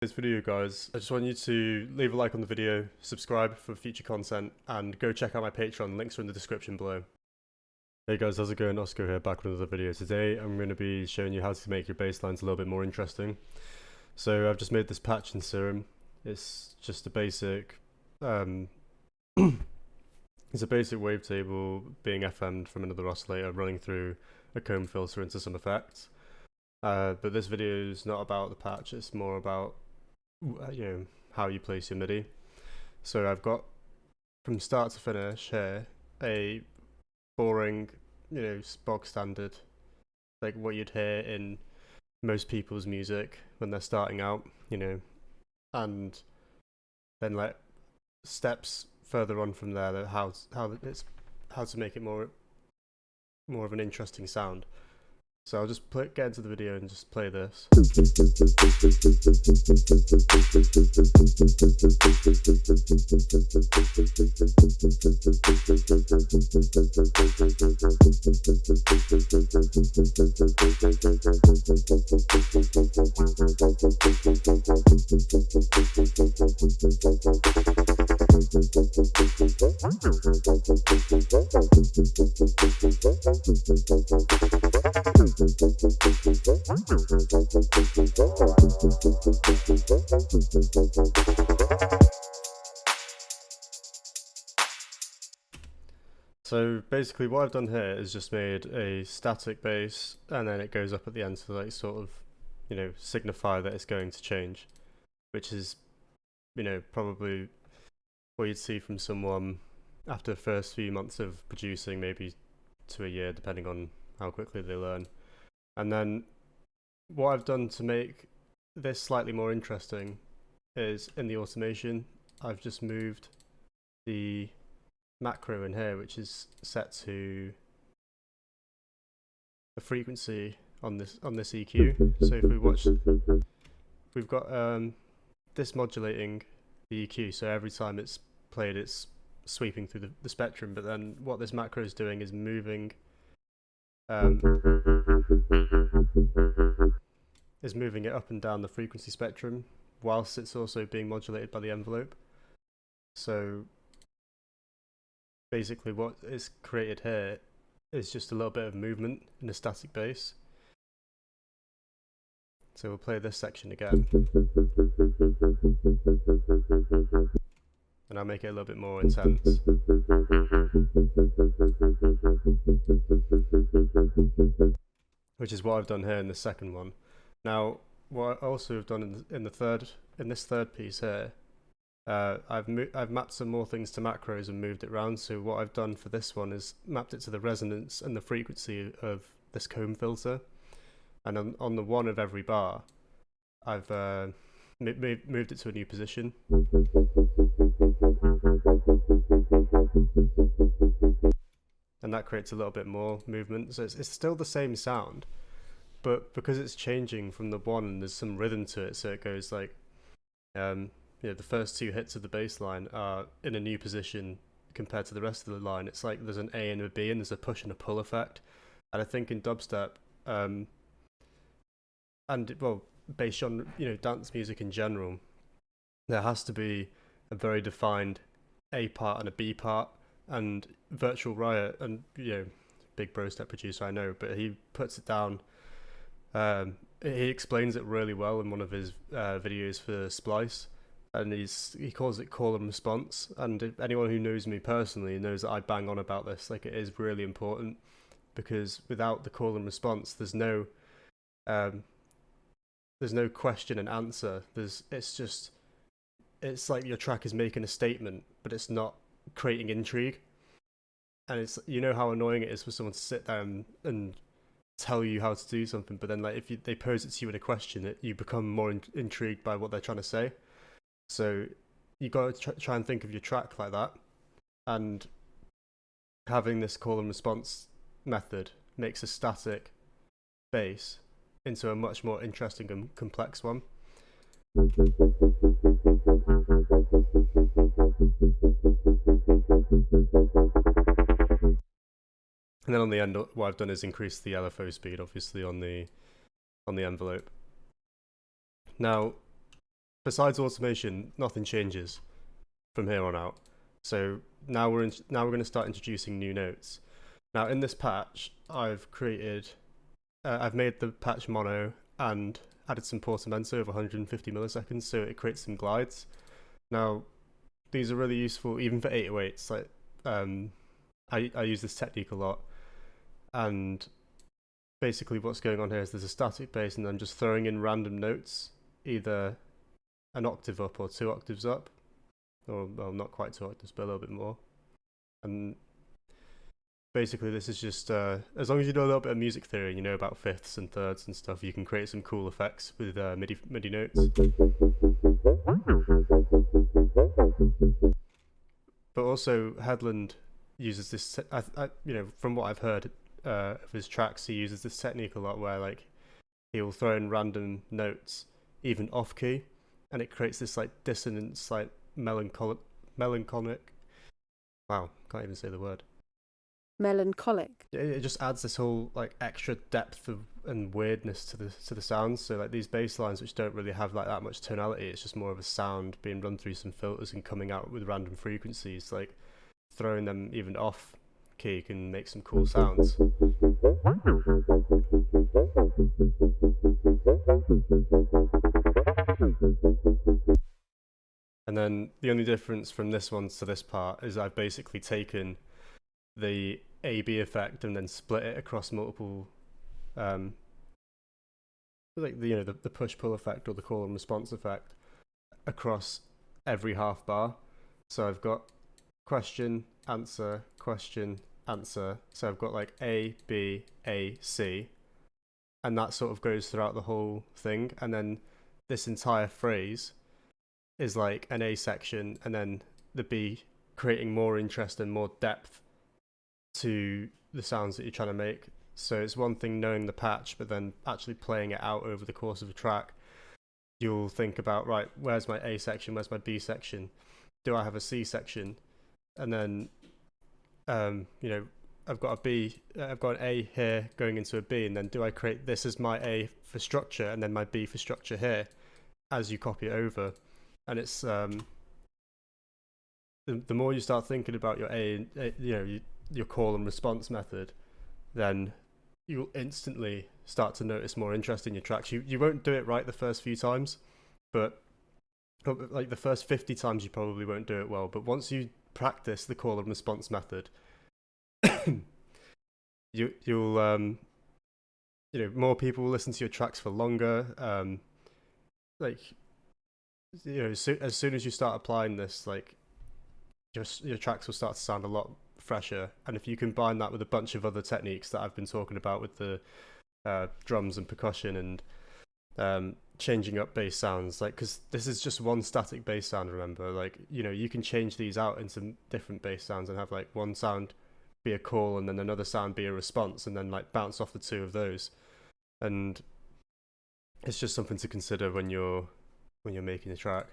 This video, guys, I just want you to leave a like on the video, subscribe for future content, and go check out my Patreon. Links are in the description below. Hey guys, how's it going? OSCO here, back with another video. Today I'm going to be showing you how to make your bass lines a little bit more interesting. So I've just made this patch in Serum. It's just a basic it's a basic wavetable being FM'd from another oscillator running through a comb filter into some effects. But this video is not about the patch, it's more about how you place your MIDI. So I've got from start to finish here a boring, bog standard, like what you'd hear in most people's music when they're starting out, and then like steps further on from there, how to make it more of an interesting sound. So I'll just get into the video and just play this. So basically what I've done here is just made a static bass, and then it goes up at the end to like sort of, signify that it's going to change, which is, probably what you'd see from someone after the first few months of producing, maybe to a year, depending on how quickly they learn. And then what I've done to make this slightly more interesting is in the automation, I've just moved the macro in here, which is set to the frequency on this EQ. So if we watch, we've got this modulating the EQ, so every time it's played it's sweeping through the spectrum, but then what this macro is doing is moving it up and down the frequency spectrum whilst it's also being modulated by the envelope. So basically what is created here is just a little bit of movement in a static bass. So we'll play this section again, and I'll make it a little bit more intense. Which is what I've done here in the second one. Now, what I also have done in this third piece here, I've mapped some more things to macros and moved it around. So what I've done for this one is mapped it to the resonance and the frequency of this comb filter, and on the one of every bar, I've moved it to a new position. And that creates a little bit more movement. So it's still the same sound, but because it's changing from the one and there's some rhythm to it, so it goes like, the first two hits of the bass line are in a new position compared to the rest of the line. It's like there's an A and a B, and there's a push and a pull effect. And I think in dubstep, based on dance music in general, there has to be a very defined A part and a B part. And Virtual Riot, and big bro step producer I know, but he puts it down. He explains it really well in one of his videos for Splice, and he calls it call and response. And if anyone who knows me personally knows that I bang on about this. Like, it is really important, because without the call and response, there's no question and answer. It's like your track is making a statement, but it's not creating intrigue. And it's, how annoying it is for someone to sit down and tell you how to do something, but then like if they pose it to you in a question, you become more intrigued by what they're trying to say. So you got to try and think of your track like that, and having this call and response method makes a static bass into a much more interesting and complex one. And then on the end, what I've done is increase the LFO speed, obviously, on the envelope. Now, besides automation, nothing changes from here on out. So now we're going to start introducing new notes. Now in this patch, I've made the patch mono and added some portamento of 150 milliseconds, so it creates some glides. Now these are really useful even for 808s. Like I use this technique a lot, and basically what's going on here is there's a static bass, and I'm just throwing in random notes, either an octave up or 2 octaves up, or well, not quite 2 octaves, but a little bit more. And basically this is just as long as you know a little bit of music theory and you know about fifths and thirds and stuff, you can create some cool effects with MIDI notes. But also Headland uses this, from what I've heard of his tracks, he uses this technique a lot where like he'll throw in random notes even off key, and it creates this like dissonance, like melancholic. Wow, can't even say the word. Melancholic. It just adds this whole like extra depth and weirdness to the sounds. So like these bass lines, which don't really have like that much tonality, it's just more of a sound being run through some filters and coming out with random frequencies. Like throwing them even off key can make some cool sounds. And then the only difference from this one to this part is I've basically taken the A/B effect and then split it across multiple, like the push-pull effect or the call and response effect across every half bar. So I've got question, answer, question, answer. So I've got like A, B, A, C, and that sort of goes throughout the whole thing. And then this entire phrase is like an A section, and then the B, creating more interest and more depth to the sounds that you're trying to make. So it's one thing knowing the patch, but then actually playing it out over the course of a track, you'll think about, right, where's my A section, where's my B section, do I have a C section? And then I've got an A here going into a B, and then do I create this as my A for structure and then my B for structure here as you copy it over? And it's the more you start thinking about your your call and response method, then you'll instantly start to notice more interest in your tracks. You won't do it right the first few times, but like the first 50 times you probably won't do it well. But once you practice the call and response method, you'll more people will listen to your tracks for longer. As soon as you start applying this, like your tracks will start to sound a lot fresher. And if you combine that with a bunch of other techniques that I've been talking about with the drums and percussion and changing up bass sounds, like, because this is just one static bass sound, remember, like, you can change these out into different bass sounds and have like one sound be a call and then another sound be a response, and then like bounce off the two of those. And it's just something to consider when you're making a track.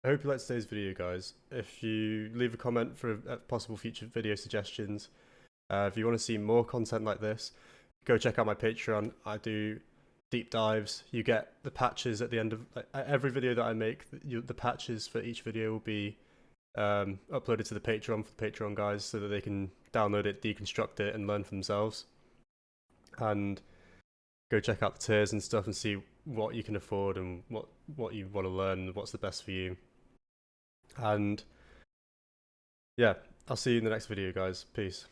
I hope you liked today's video, guys. If you leave a comment for possible future video suggestions, if you want to see more content like this, go check out my Patreon. I do deep dives. You get the patches at the end of every video that I make. The patches for each video will be uploaded to the Patreon for the Patreon guys, so that they can download it, deconstruct it, and learn for themselves. And go check out the tiers and stuff and see what you can afford and what you want to learn and what's the best for you. And yeah, I'll see you in the next video, guys. Peace.